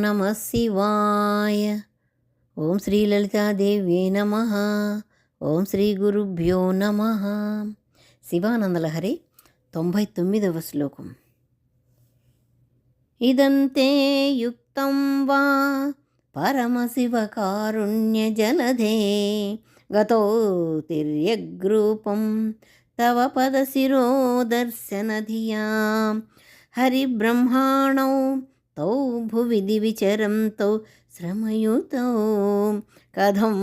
నమః శివాయ. ఓం శ్రీ లలితాదేవ్యే నమః. ఓం శ్రీ గురుభ్యో నమః. శివానందలహరి 99వ శ్లోకం. ఇదంతే యుక్తం వా పరమశివకారుణ్యజలధే గతో తిర్యగ్రూపం తవ పదశిరోదర్శనధియా హరిబ్రహ్మాణౌ తౌ భువి దివిచరంతౌ శ్రమయుతౌ కథం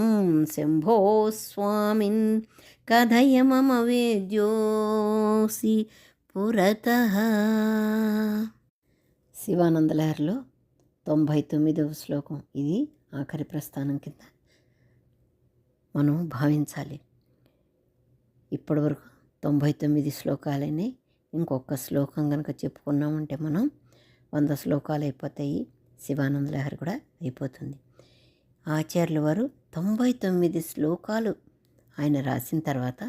శంభో స్వామిన్ కథయ మమ వేద్యోసి పురతః. శివానందలహరిలో 99వ శ్లోకం. ఇది ఆఖరి ప్రస్థానం కింద మనం భావించాలి. ఇప్పటివరకు 99 శ్లోకాలనే. ఇంకొక శ్లోకం కనుక చెప్పుకున్నామంటే మనం 100 శ్లోకాలు అయిపోతాయి. శివానందలహరి కూడా అయిపోతుంది. ఆచార్యుల వారు 99 శ్లోకాలు ఆయన రాసిన తర్వాత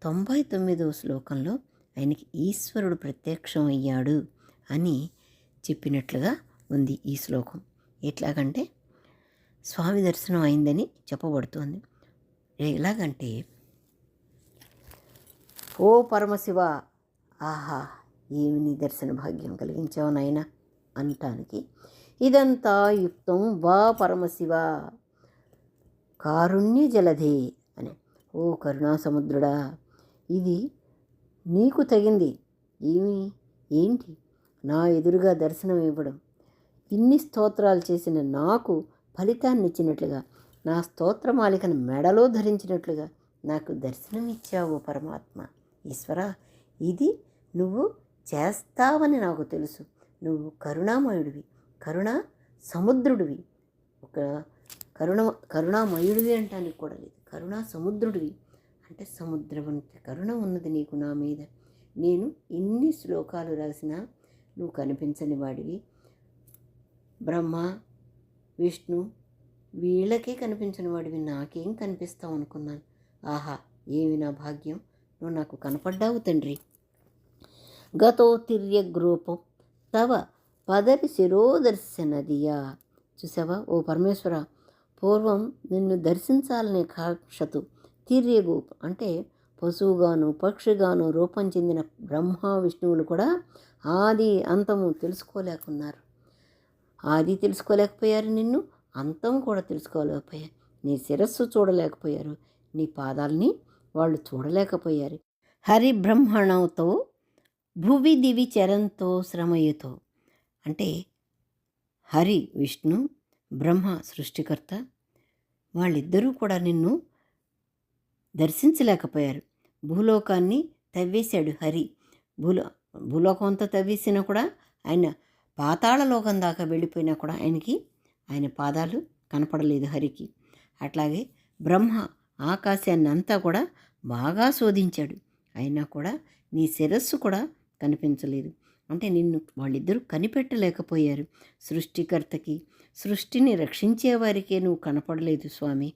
99వ శ్లోకంలో ఆయనకి ఈశ్వరుడు ప్రత్యక్షం అయ్యాడు అని చెప్పినట్లుగా ఉంది ఈ శ్లోకం. ఎట్లాగంటే స్వామి దర్శనం అయిందని చెప్పబడుతోంది. ఎలాగంటే, ఓ పరమశివ, ఆహా ఏమి నీ దర్శన భాగ్యం కలిగించావు నాయన అనటానికి ఇదంతా యుక్తం వా పరమశివ కారుణ్య జలధే అని. ఓ కరుణా సముద్రుడా, ఇది నీకు తగింది. ఏంటి నా ఎదురుగా దర్శనం ఇవ్వడం, ఇన్ని స్తోత్రాలు చేసిన నాకు ఫలితాన్ని ఇచ్చినట్లుగా, నా స్తోత్రమాలికను మెడలో ధరించినట్లుగా నాకు దర్శనం ఇచ్చావు పరమాత్మ. ఈశ్వర, ఇది నువ్వు చేస్తావని నాకు తెలుసు. నువ్వు కరుణామయుడివి, కరుణా సముద్రుడివి. ఒక కరుణామయుడివి అంటానికి కూడా లేదు, కరుణా సముద్రుడివి. అంటే సముద్రం వంటి కరుణ ఉన్నది నీకు నా మీద. నేను ఇన్ని శ్లోకాలు రాసినా నువ్వు కనిపించని వాడివి. బ్రహ్మ, విష్ణు వీళ్ళకే కనిపించని వాడివి, నాకేం కనిపిస్తావు అనుకున్నాను. ఆహా ఏమి నా భాగ్యం, నువ్వు నాకు కనపడ్డావు తండ్రి. గతో తిర్యగ్రూపం తవ పదరి శిరోదర్శనదియా. చూసావా ఓ పరమేశ్వర, పూర్వం నిన్ను దర్శించాలనే కాంక్షతో తిర్యగూప అంటే పశువుగాను పక్షిగాను రూపం చెందిన బ్రహ్మ విష్ణువులు కూడా ఆది అంతము తెలుసుకోలేకున్నారు. ఆది తెలుసుకోలేకపోయారు, నిన్ను అంతం కూడా తెలుసుకోలేకపోయారు. నీ శిరస్సు చూడలేకపోయారు, నీ పాదాలని వాళ్ళు చూడలేకపోయారు. హరి బ్రహ్మణంతో భువి దివి చరంతో శ్రమయుతో అంటే హరి విష్ణు బ్రహ్మ సృష్టికర్త వాళ్ళిద్దరూ కూడా నిన్ను దర్శించలేకపోయారు. భూలోకాన్ని తవ్వేశాడు హరి. భూలోకం అంతా తవ్వేసినా కూడా ఆయన పాతాళలోకం దాకా వెళ్ళిపోయినా కూడా ఆయన పాదాలు కనపడలేదు హరికి. అట్లాగే బ్రహ్మ ఆకాశాన్ని అంతా కూడా బాగా శోధించాడు, అయినా కూడా నీ శిరస్సు కూడా కనిపించలేదు. అంటే నిన్ను వాళ్ళిద్దరూ కనిపెట్టలేకపోయారు. సృష్టికర్తకి సృష్టిని రక్షించేవారికే నువ్వు కనపడలేదు స్వామి.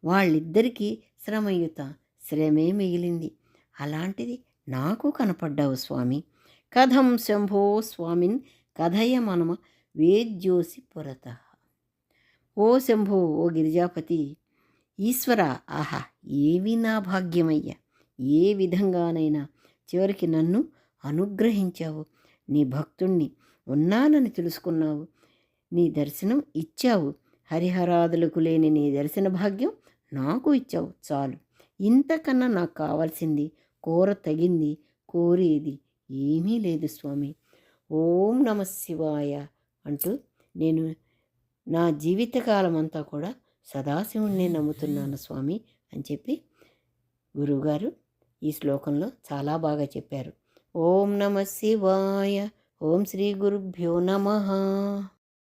వాళ్ళిద్దరికీ శ్రమే మిగిలింది. అలాంటిది నాకు కనపడ్డావు స్వామి. కథం శంభో స్వామిన్ కథయ మనమ వేద్యోసి పురతః. ఓ శంభో, ఓ గిరిజాపతి, ఈశ్వర, ఆహా ఏవి నా భాగ్యమయ్యా, ఏ విధంగానైనా చివరికి నన్ను అనుగ్రహించావు. నీ భక్తుణ్ణి ఉన్నానని తెలుసుకున్నావు, నీ దర్శనం ఇచ్చావు. హరిహరాదులకు లేని నీ దర్శన భాగ్యం నాకు ఇచ్చావు. చాలు, ఇంతకన్నా నాకు కావాల్సింది తగింది, కోరేది ఏమీ లేదు స్వామి. ఓం నమః శివాయ అంటూ నేను నా జీవితకాలం అంతా కూడా సదాశివుణ్ణి నమ్ముతున్నాను స్వామి అని చెప్పి గురువుగారు ఈ శ్లోకంలో చాలా బాగా చెప్పారు. ఓం నమః శివాయ. ఓం శ్రీ గురుభ్యో నమః.